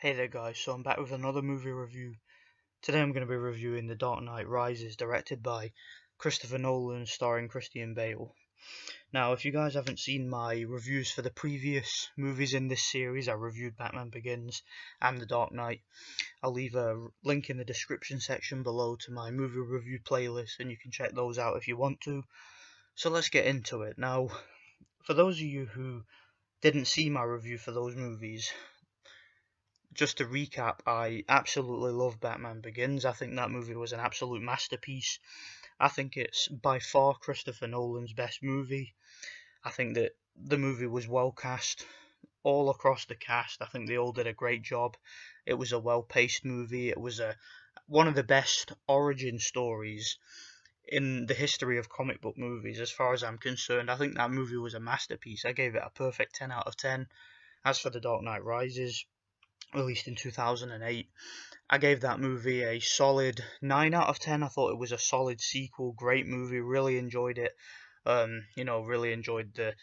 Hey there guys, so I'm back with another movie review. Today I'm going to be reviewing The Dark Knight Rises, directed by Christopher Nolan, starring Christian Bale. Now, if you guys haven't seen my reviews for the previous movies in this series, I reviewed Batman Begins and The Dark Knight. I'll leave a link in the description section below to my movie review playlist, and you can check those out if you want to. So let's get into it. Now, for those of you who didn't see my review for those movies, just to recap, I absolutely love Batman Begins. I think that movie was an absolute masterpiece. I think it's by far Christopher Nolan's best movie. I think that the movie was well cast all across the cast. I think they all did a great job. It was a well-paced movie. It was one of the best origin stories in the history of comic book movies, as far as I'm concerned. I think that movie was a masterpiece. I gave it a perfect 10 out of 10. As for The Dark Knight Rises, released in 2008, I gave that movie a solid 9 out of 10. I thought it was a solid sequel, great movie, really enjoyed it. Really enjoyed the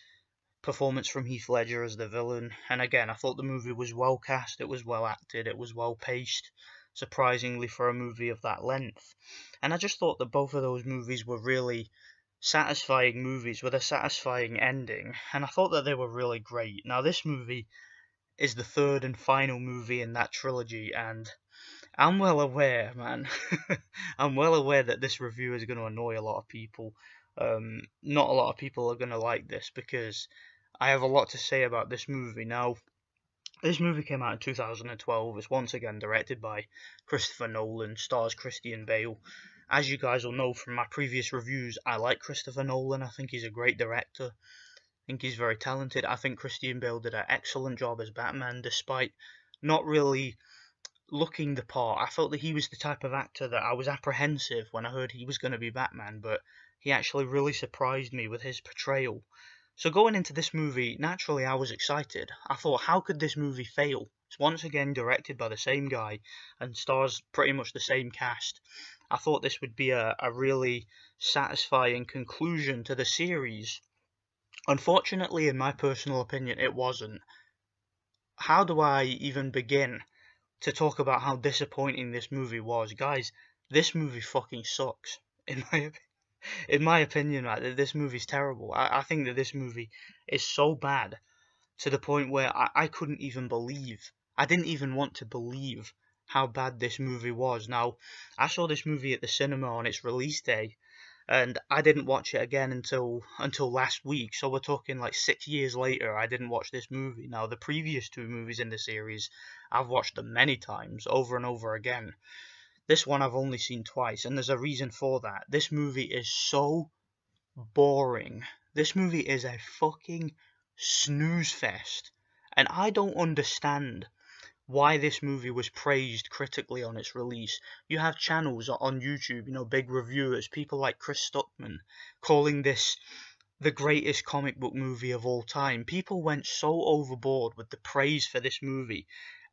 performance from Heath Ledger as the villain. And again, I thought the movie was well cast, it was well acted, it was well paced, surprisingly for a movie of that length. And I just thought that both of those movies were really satisfying movies with a satisfying ending, and I thought that they were really great. Now, this movie is the third and final movie in that trilogy, and I'm well aware, man, I'm well aware that this review is going to annoy a lot of people. Not a lot of people are going to like this because I have a lot to say about this movie. Now, this movie came out in 2012. It's once again directed by Christopher Nolan, stars Christian Bale. As you guys will know from my previous reviews, I like Christopher Nolan. I think he's a great director. I think he's very talented. I think Christian Bale did an excellent job as Batman, despite not really looking the part. I felt that he was the type of actor that I was apprehensive when I heard he was going to be Batman, but he actually really surprised me with his portrayal. So going into this movie, naturally I was excited. I thought, how could this movie fail? It's once again directed by the same guy and stars pretty much the same cast. I thought this would be a really satisfying conclusion to the series. Unfortunately, in my personal opinion, it wasn't. How do I even begin to talk about how disappointing this movie was? Guys, this movie fucking sucks. In my opinion, right, this movie's terrible. I think that this movie is so bad to the point where I couldn't even believe. I didn't even want to believe how bad this movie was. Now, I saw this movie at the cinema on its release day, and I didn't watch it again until last week. So we're talking like 6 years later. I didn't watch this movie. Now, the previous two movies in the series, I've watched them many times, over and over again. This one I've only seen twice, and there's a reason for that. This movie is so boring. This movie is a fucking snooze fest, and I don't understand why this movie was praised critically on its release. You have channels on YouTube, big reviewers, people like Chris Stuckman, calling this the greatest comic book movie of all time. People went so overboard with the praise for this movie.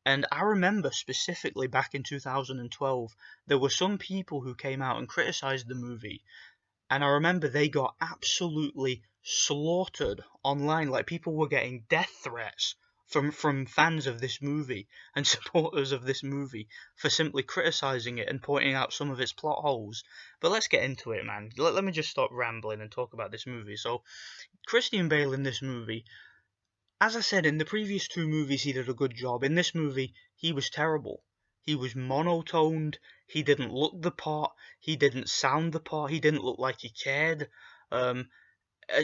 And I remember specifically back in 2012, there were some people who came out and criticized the movie. And I remember they got absolutely slaughtered online. Like, people were getting death threats from fans of this movie and supporters of this movie for simply criticizing it and pointing out some of its plot holes. But let's get into it, man. Let me just stop rambling and talk about this movie. So, Christian Bale in this movie, as I said, in the previous two movies he did a good job. In this movie, he was terrible. He was monotoned, he didn't look the part, he didn't sound the part, he didn't look like he cared.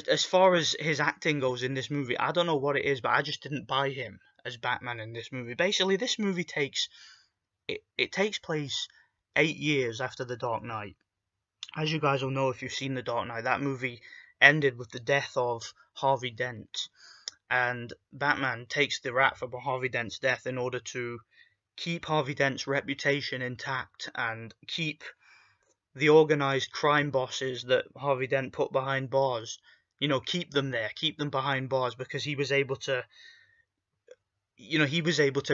As far as his acting goes in this movie, I don't know what it is, but I just didn't buy him as Batman in this movie. Basically, this movie takes place 8 years after The Dark Knight. As you guys will know if you've seen The Dark Knight, that movie ended with the death of Harvey Dent, and Batman takes the rap for Harvey Dent's death in order to keep Harvey Dent's reputation intact and keep the organized crime bosses that Harvey Dent put behind bars, keep them there, keep them behind bars, because he was able to,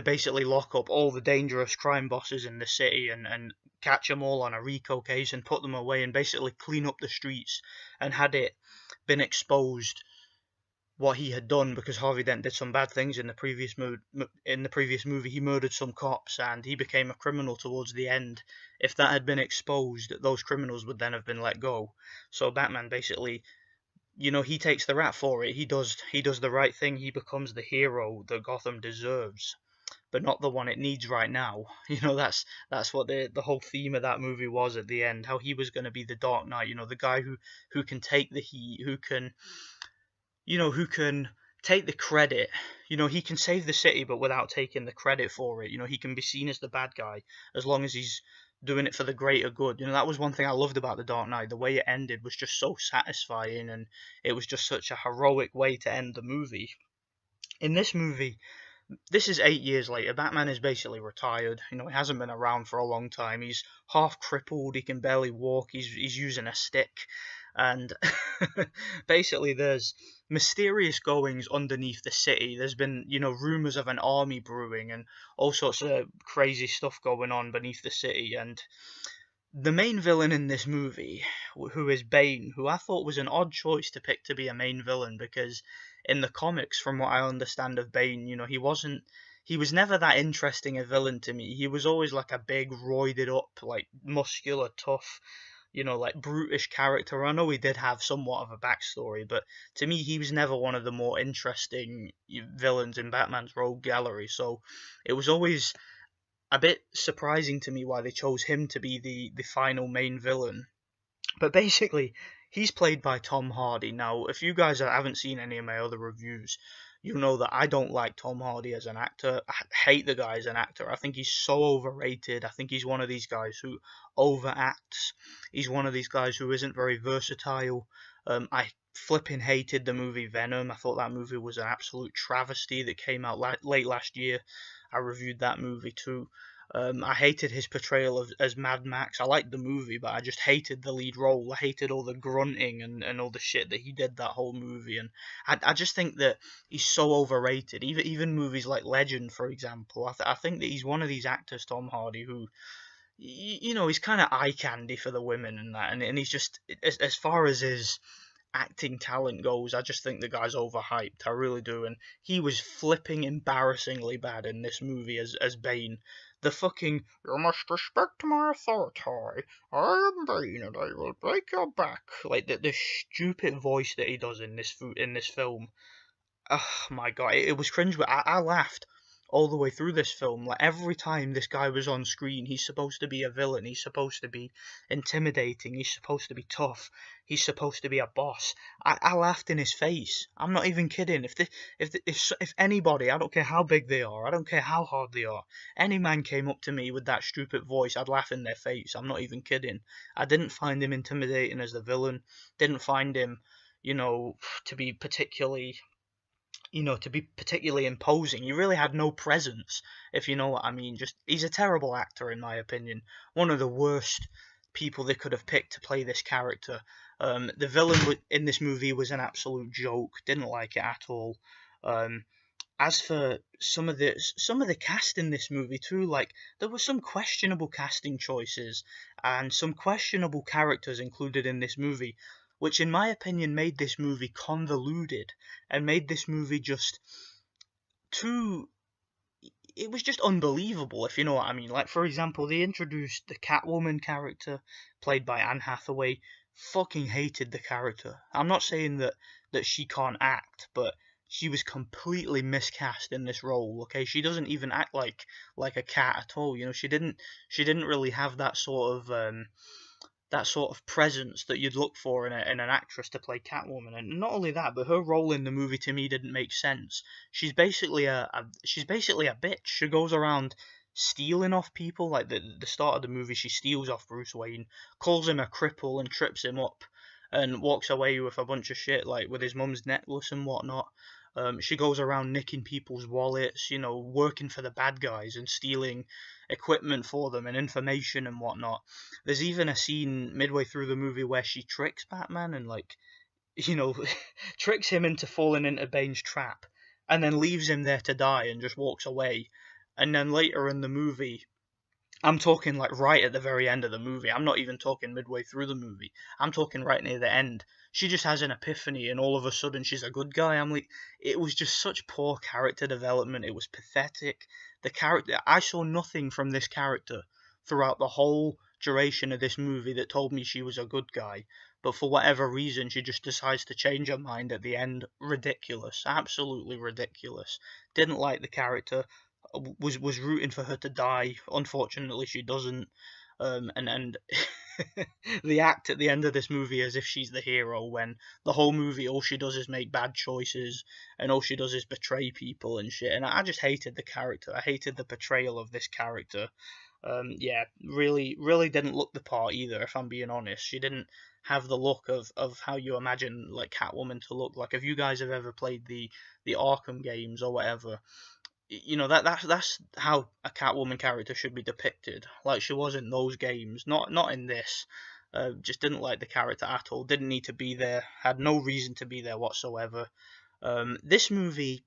basically lock up all the dangerous crime bosses in the city and catch them all on a RICO case and put them away and basically clean up the streets. And had it been exposed what he had done, because Harvey Dent did some bad things in the previous movie. He murdered some cops and he became a criminal towards the end. If that had been exposed, those criminals would then have been let go. So Batman basically, he takes the rap for it. He does the right thing. He becomes the hero that Gotham deserves, but not the one it needs right now. That's what the whole theme of that movie was at the end. How he was going to be the Dark Knight. The guy who can take the heat, who can take the credit. He can save the city, but without taking the credit for it. He can be seen as the bad guy as long as he's doing it for the greater good. That was one thing I loved about The Dark Knight. The way it ended was just so satisfying, and it was just such a heroic way to end the movie. In this movie, this is 8 years later. Batman is basically retired. He hasn't been around for a long time. He's half crippled. He can barely walk. He's using a stick. And basically there's mysterious goings underneath the city. There's been, rumors of an army brewing and all sorts of crazy stuff going on beneath the city. And the main villain in this movie, who is Bane, who I thought was an odd choice to pick to be a main villain, because in the comics, from what I understand of Bane, he was never that interesting a villain to me. He was always like a big, roided up, like muscular, tough, like brutish character. I know he did have somewhat of a backstory, but to me, he was never one of the more interesting villains in Batman's rogue gallery. So it was always a bit surprising to me why they chose him to be the final main villain. But basically, he's played by Tom Hardy. Now, if you guys haven't seen any of my other reviews, you know that I don't like Tom Hardy as an actor. I hate the guy as an actor. I think he's so overrated. I think he's one of these guys who overacts. He's one of these guys who isn't very versatile. I flipping hated the movie Venom. I thought that movie was an absolute travesty that came out late last year. I reviewed that movie too. I hated his portrayal as Mad Max. I liked the movie, but I just hated the lead role. I hated all the grunting and all the shit that he did that whole movie. And I just think that he's so overrated. Even movies like Legend, for example, I think that he's one of these actors, Tom Hardy, who, he's kind of eye candy for the women and that. And he's just, as far as his acting talent goes, I just think the guy's overhyped. I really do. And he was flipping embarrassingly bad in this movie as Bane. The fucking, "You must respect my authority, I am Bane and I will break your back," like the stupid voice that he does in this film. Oh my god, it was cringe, but I laughed all the way through this film. Like, every time this guy was on screen, he's supposed to be a villain, he's supposed to be intimidating, he's supposed to be tough, he's supposed to be a boss. I laughed in his face. I'm not even kidding. If anybody, I don't care how big they are, I don't care how hard they are, any man came up to me with that stupid voice, I'd laugh in their face. I'm not even kidding. I didn't find him intimidating as the villain. Didn't find him, to be particularly imposing. He really had no presence, if you know what I mean. Just, he's a terrible actor in my opinion. One of the worst people they could have picked to play this character. The villain in this movie was an absolute joke. Didn't like it at all. As for some of the cast in this movie too, like, there were some questionable casting choices and some questionable characters included in this movie, which in my opinion made this movie convoluted and made this movie just too... It was just unbelievable, if you know what I mean. Like, for example, they introduced the Catwoman character, played by Anne Hathaway. Fucking hated the character. I'm not saying that she can't act, but she was completely miscast in this role. Okay, she doesn't even act like a cat at all. She didn't really have that sort of presence that you'd look for in an actress to play Catwoman. And not only that, but her role in the movie to me didn't make sense. She's basically a bitch. She goes around stealing off people. Like, the start of the movie, she steals off Bruce Wayne, calls him a cripple and trips him up, and walks away with a bunch of shit, like with his mum's necklace and whatnot. She goes around nicking people's wallets, working for the bad guys and stealing equipment for them and information and whatnot. There's even a scene midway through the movie where she tricks Batman and, like, tricks him into falling into Bane's trap and then leaves him there to die and just walks away. And then later in the movie, I'm talking like right at the very end of the movie. I'm not even talking midway through the movie. I'm talking right near the end. She just has an epiphany and all of a sudden she's a good guy. I'm like, it was just such poor character development. It was pathetic. The character, I saw nothing from this character throughout the whole duration of this movie that told me she was a good guy. But for whatever reason, she just decides to change her mind at the end. Ridiculous. Absolutely ridiculous. Didn't like the character, was rooting for her to die. Unfortunately, she doesn't. And the act at the end of this movie as if she's the hero, when the whole movie all she does is make bad choices and all she does is betray people and shit. And I just hated the character. I hated the portrayal of this character. Yeah, really didn't look the part either. If I'm being honest, she didn't have the look of how you imagine like Catwoman to look like. If you guys have ever played the Arkham games or whatever, you know that's how a Catwoman character should be depicted, like she was in those games, not in this. Just didn't like the character at all. Didn't need to be there. Had no reason to be there whatsoever. This movie,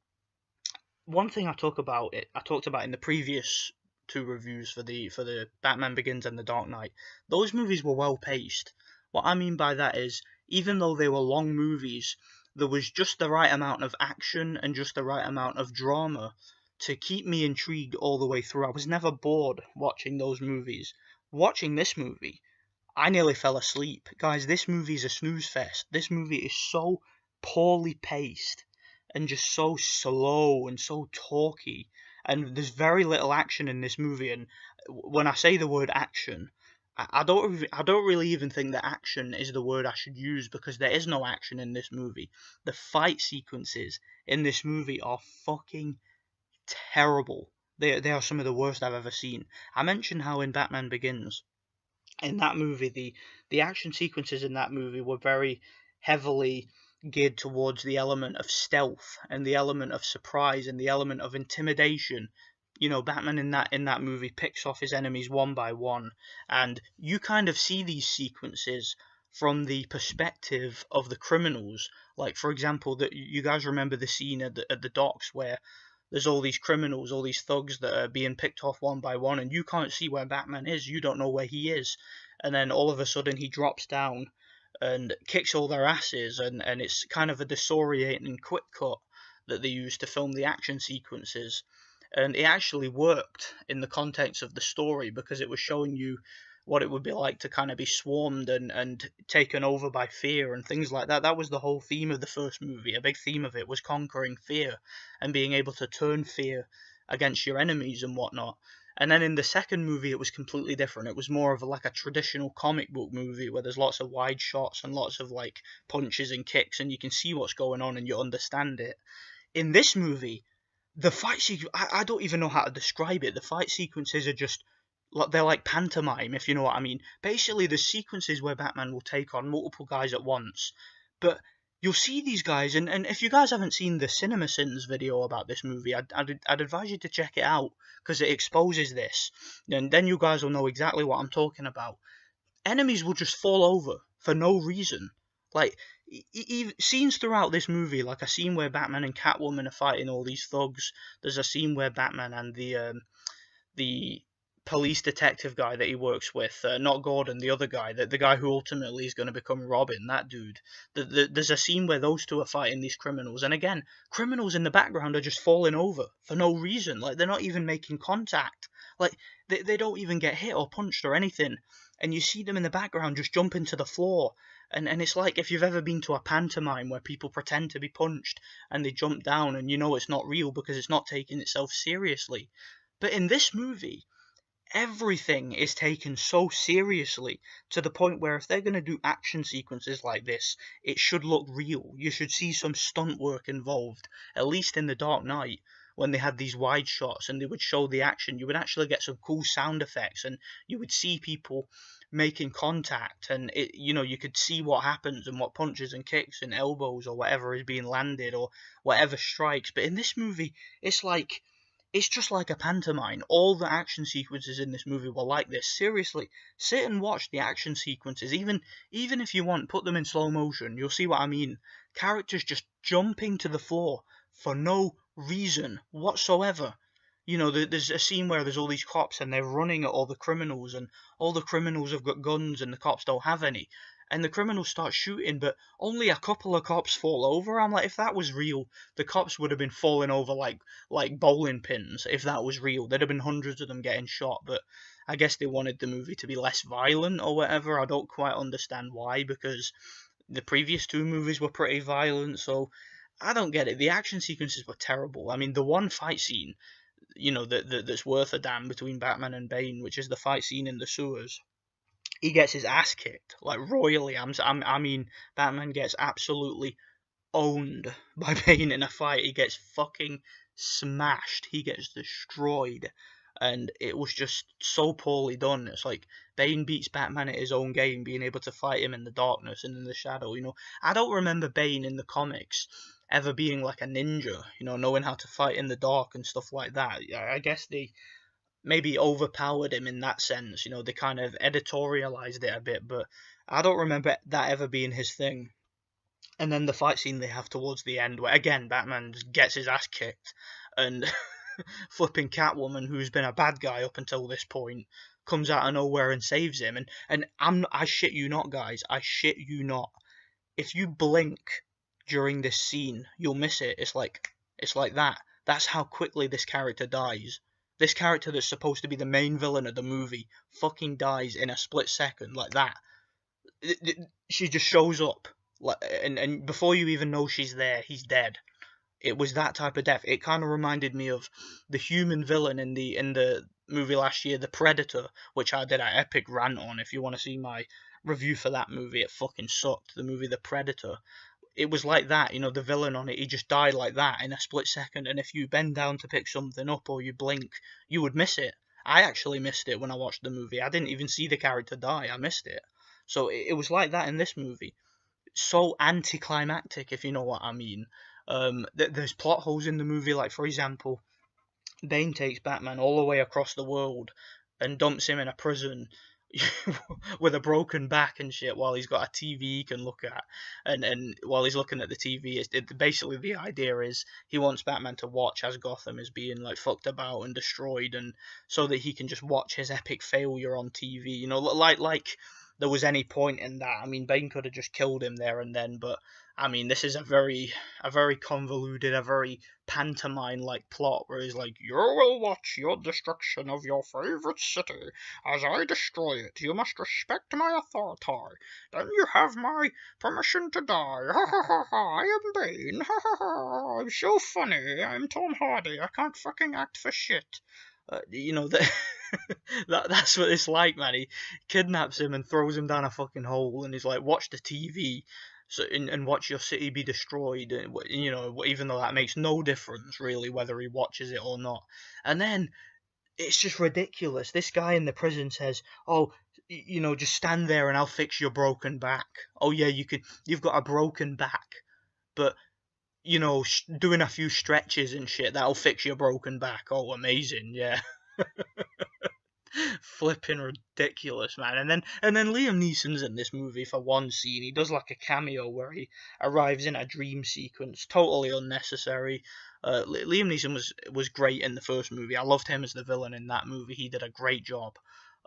one thing I talked about in the previous two reviews for the Batman Begins and the Dark Knight. Those movies were well paced. What I mean by that is, even though they were long movies, there was just the right amount of action and just the right amount of drama to keep me intrigued all the way through. I was never bored watching those movies. Watching this movie, I nearly fell asleep. Guys, this movie is a snooze fest. This movie is so poorly paced and just so slow and so talky. And there's very little action in this movie. And when I say the word action, I don't really even think that action is the word I should use, because there is no action in this movie. The fight sequences in this movie are fucking terrible. They are some of the worst I've ever seen. I mentioned how in Batman Begins, in that movie, the action sequences in that movie were very heavily geared towards the element of stealth and the element of surprise and the element of intimidation. You know, Batman in that movie picks off his enemies one by one, and you kind of see these sequences from the perspective of the criminals. Like, for example, that you guys remember the scene at the docks where there's all these criminals, all these thugs that are being picked off one by one, and you can't see where Batman is. You don't know where he is. And then all of a sudden he drops down and kicks all their asses, and it's kind of a disorientating quick cut that they use to film the action sequences. And it actually worked in the context of the story, because it was showing you what it would be like to kind of be swarmed and taken over by fear and things like that. That was the whole theme of the first movie. A big theme of it was conquering fear and being able to turn fear against your enemies and whatnot. And then in the second movie, it was completely different. It was more of like a traditional comic book movie where there's lots of wide shots and lots of like punches and kicks, and you can see what's going on and you understand it. In this movie, the fight sequence, I don't even know how to describe it. The fight sequences are just, they're like pantomime, if you know what I mean. Basically, the sequences where Batman will take on multiple guys at once, but you'll see these guys, and if you guys haven't seen the CinemaSins video about this movie, I'd advise you to check it out, because it exposes this, and then you guys will know exactly what I'm talking about. Enemies will just fall over for no reason. Like, scenes throughout this movie, like a scene where Batman and Catwoman are fighting all these thugs. There's a scene where Batman and the police detective guy that he works with, not Gordon, the other guy, the guy who ultimately is going to become Robin, that dude. There's a scene where those two are fighting these criminals, and again, criminals in the background are just falling over for no reason. Like, they're not even making contact. Like, they don't even get hit or punched or anything, and you see them in the background just jumping to the floor. And it's like if you've ever been to a pantomime where people pretend to be punched and they jump down, and you know it's not real because it's not taking itself seriously. But in this movie, everything is taken so seriously, to the point where if they're going to do action sequences like this, it should look real. You should see some stunt work involved. At least in The Dark Knight, when they had these wide shots and they would show the action, you would actually get some cool sound effects, and you would see people making contact, and you could see what happens and what punches and kicks and elbows or whatever is being landed or whatever strikes. But in this movie, it's just like a pantomime. All the action sequences in this movie were like this. Seriously, sit and watch the action sequences. Even if you want, put them in slow motion. You'll see what I mean. Characters just jumping to the floor for no reason whatsoever. you know, there's a scene where there's all these cops and they're running at all the criminals, and all the criminals have got guns and the cops don't have any. And the criminals start shooting, but only a couple of cops fall over. I'm like, if that was real, the cops would have been falling over like bowling pins. If that was real, there'd have been hundreds of them getting shot. But I guess they wanted the movie to be less violent or whatever. I don't quite understand why, because the previous two movies were pretty violent. So I don't get it. The action sequences were terrible. I mean, the one fight scene, you know, that's worth a damn between Batman and Bane, which is the fight scene in the sewers. He gets his ass kicked, like royally. I mean, Batman gets absolutely owned by Bane in a fight. He gets fucking smashed. He gets destroyed. And it was just so poorly done. It's like Bane beats Batman at his own game, being able to fight him in the darkness and in the shadow. You know, I don't remember Bane in the comics ever being like a ninja, you know, knowing how to fight in the dark and stuff like that. I guess they maybe overpowered him in that sense. You know, they kind of editorialized it a bit, but I don't remember that ever being his thing. And then the fight scene they have towards the end, where again Batman just gets his ass kicked, and flipping Catwoman, who's been a bad guy up until this point, comes out of nowhere and saves him. And I shit you not, guys. I shit you not. If you blink during this scene, you'll miss it. It's like that. That's how quickly this character dies. This character that's supposed to be the main villain of the movie fucking dies in a split second like that. She just shows up, and before you even know she's there, he's dead. It was that type of death. It kind of reminded me of the human villain in the movie last year, The Predator, which I did an epic rant on. If you want to see my review for that movie, it fucking sucked. The movie The Predator. It was like that, you know, the villain on it, he just died like that in a split second, and if you bend down to pick something up or you blink, you would miss it. I actually missed it when I watched the movie. I didn't even see the character die, I missed it. So it was like that in this movie. So anticlimactic, if you know what I mean. There's plot holes in the movie, like, for example, Bane takes Batman all the way across the world and dumps him in a prison with a broken back and shit, while he's got a TV he can look at, and while he's looking at the TV, basically the idea is he wants Batman to watch as Gotham is being like fucked about and destroyed, and so that he can just watch his epic failure on TV. You know, like there was any point in that. I mean, Bane could have just killed him there and then, but I mean, this is a very convoluted, a very pantomime-like plot where he's like, "You will watch your destruction of your favorite city as I destroy it. You must respect my authority. Then you have my permission to die. Ha ha ha ha! I am Bane. Ha ha ha! I'm so funny. I'm Tom Hardy. I can't fucking act for shit." You know that that's what it's like, man. He kidnaps him and throws him down a fucking hole, and he's like, "Watch the TV." So, and watch your city be destroyed, you know, even though that makes no difference really whether he watches it or not. And then it's just ridiculous. This guy in the prison says, "Oh, you know, just stand there and I'll fix your broken back." Oh yeah, you've got a broken back, but you know, doing a few stretches and shit, that'll fix your broken back. Oh, amazing, yeah. Flipping ridiculous, man. And then Liam Neeson's in this movie for one scene. He does like a cameo where he arrives in a dream sequence, totally unnecessary. Liam Neeson was great in the first movie. I loved him as the villain in that movie. He did a great job.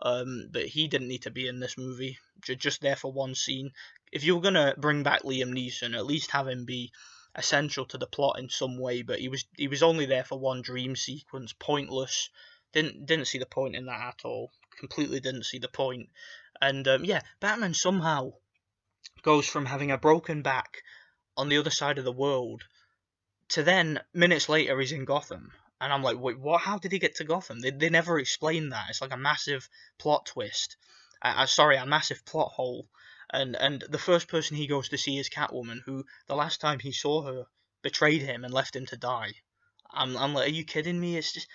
But he didn't need to be in this movie. Just there for one scene. If you were gonna bring back Liam Neeson, at least have him be essential to the plot in some way. But he was only there for one dream sequence, pointless. Didn't see the point in that at all. Completely didn't see the point. And yeah, Batman somehow goes from having a broken back on the other side of the world to then minutes later he's in Gotham. And I'm like, wait, what? How did he get to Gotham? They never explain that. It's like a massive plot twist. Sorry, a massive plot hole. And the first person he goes to see is Catwoman, who the last time he saw her betrayed him and left him to die. I'm like, are you kidding me? It's just,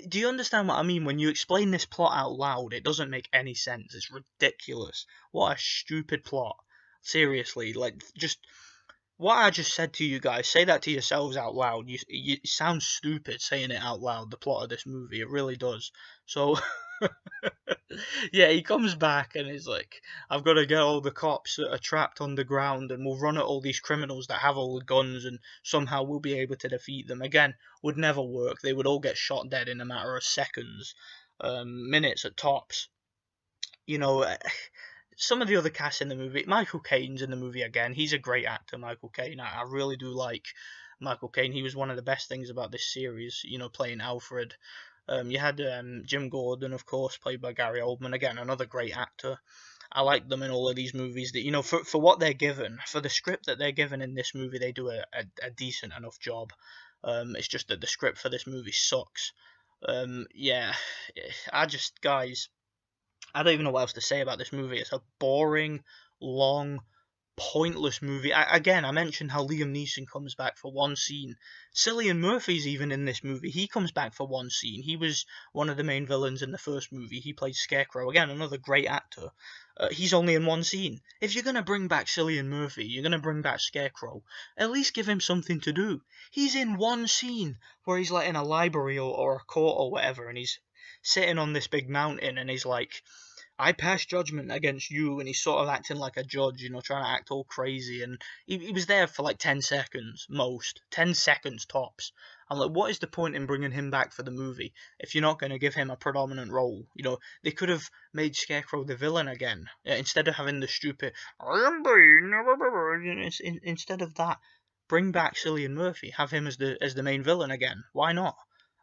do you understand what I mean? When you explain this plot out loud, it doesn't make any sense. It's ridiculous. What a stupid plot. Seriously, like, just what I just said to you guys, say that to yourselves out loud. It sounds stupid saying it out loud, the plot of this movie. It really does. So, Yeah, he comes back and he's like, I've got to get all the cops that are trapped underground, and we'll run at all these criminals that have all the guns, and somehow we'll be able to defeat them. Again, would never work. They would all get shot dead in a matter of seconds, minutes at tops. You know, some of the other cast in the movie, Michael Caine's in the movie again. He's a great actor, Michael Caine. I really do like Michael Caine. He was one of the best things about this series, you know, playing Alfred. You had Jim Gordon, of course, played by Gary Oldman. Again, another great actor. I like them in all of these movies. That, you know, for what they're given, for the script that they're given in this movie, they do a decent enough job. It's just that the script for this movie sucks. Yeah, guys, I don't even know what else to say about this movie. It's a boring, long, pointless movie. I mentioned how Liam Neeson comes back for one scene. Cillian Murphy's even in this movie. He comes back for one scene. He was one of the main villains in the first movie. He played Scarecrow. Again, another great actor. He's only in one scene. If you're going to bring back Cillian Murphy, you're going to bring back Scarecrow, at least give him something to do. He's in one scene where he's like in a library or a court or whatever, and he's sitting on this big mountain, and he's like, I pass judgment against you, and he's sort of acting like a judge, you know, trying to act all crazy, and he was there for like 10 seconds, most. 10 seconds tops. I'm like, what is the point in bringing him back for the movie if you're not going to give him a predominant role? You know, they could have made Scarecrow the villain again, instead of having the stupid, I am Bane, instead of that, bring back Cillian Murphy, have him as the main villain again. Why not?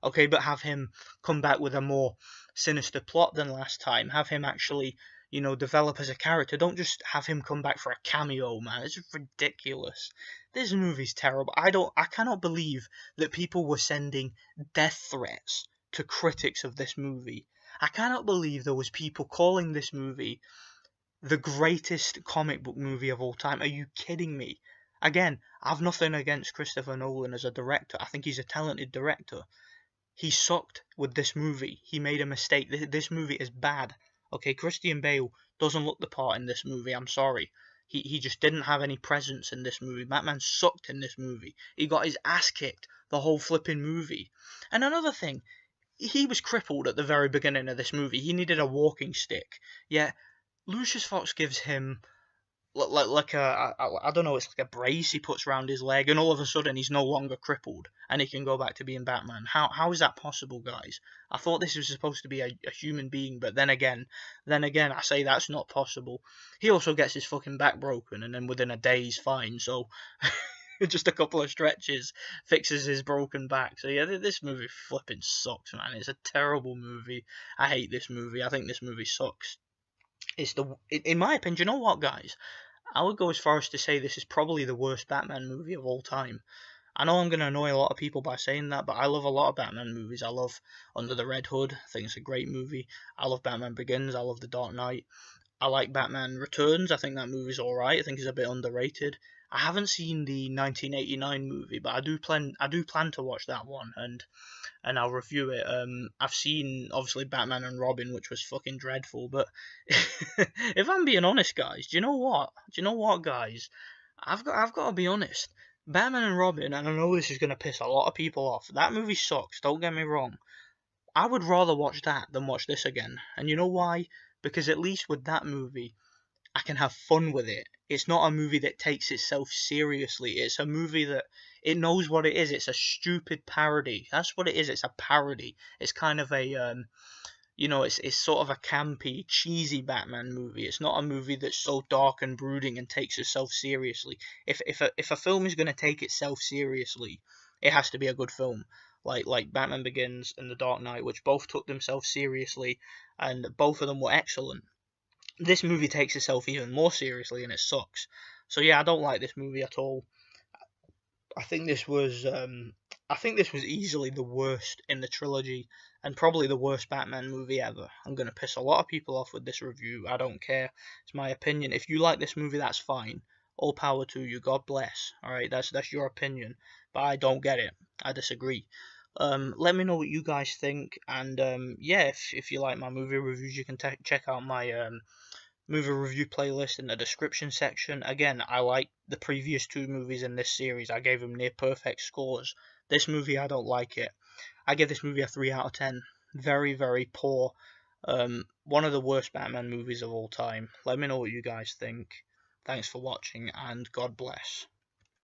Okay, but have him come back with a more sinister plot than last time. Have him actually, you know, develop as a character. Don't just have him come back for a cameo, man. It's ridiculous. This movie's terrible. I cannot believe that people were sending death threats to critics of this movie. I cannot believe there was people calling this movie the greatest comic book movie of all time. Are you kidding me? Again, I've nothing against Christopher Nolan as a director. I think he's a talented director. He sucked with this movie. He made a mistake. This movie is bad. Okay, Christian Bale doesn't look the part in this movie. I'm sorry. He just didn't have any presence in this movie. Batman sucked in this movie. He got his ass kicked the whole flipping movie. And another thing, he was crippled at the very beginning of this movie. He needed a walking stick. Yet Lucius Fox gives him like I don't know, it's like a brace he puts around his leg, and all of a sudden he's no longer crippled and he can go back to being Batman. How is that possible, guys? I thought this was supposed to be a human being, but then again I say that's not possible. He also gets his fucking back broken, and then within a day he's fine. So just a couple of stretches fixes his broken back. So yeah, this movie flipping sucks, man. It's a terrible movie. I hate this movie. I think this movie sucks. In my opinion, you know what, guys? I would go as far as to say this is probably the worst Batman movie of all time. I know I'm going to annoy a lot of people by saying that, but I love a lot of Batman movies. I love Under the Red Hood. I think it's a great movie. I love Batman Begins. I love The Dark Knight. I like Batman Returns. I think that movie's alright. I think it's a bit underrated. I haven't seen the 1989 movie, but I do plan to watch that one, and I'll review it. I've seen obviously Batman and Robin, which was fucking dreadful. But if I'm being honest, guys, do you know what? Guys? I've got to be honest. Batman and Robin, and I know this is gonna piss a lot of people off. That movie sucks. Don't get me wrong. I would rather watch that than watch this again. And you know why? Because at least with that movie, I can have fun with it. It's not a movie that takes itself seriously. It's a movie that it knows what it is. It's a stupid parody. That's what it is. It's a parody. It's kind of a it's sort of a campy, cheesy Batman movie. It's not a movie that's so dark and brooding and takes itself seriously. If a film is going to take itself seriously, it has to be a good film. Like Batman Begins and The Dark Knight, which both took themselves seriously, and both of them were excellent. This movie takes itself even more seriously, and it sucks. So yeah, I don't like this movie at all. I think this was easily the worst in the trilogy, and probably the worst Batman movie ever. I'm gonna piss a lot of people off with this review. I don't care. It's my opinion. If you like this movie, that's fine. All power to you. God bless. All right, that's your opinion, but I don't get it. I disagree. Let me know what you guys think, and yeah, if you like my movie reviews, you can check out my movie review playlist in the description section. Again, I like the previous two movies in this series. I gave them near perfect scores. This movie, I don't like it. I give this movie a 3 out of 10. Very, very poor. One of the worst Batman movies of all time. Let me know what you guys think. Thanks for watching, and God bless.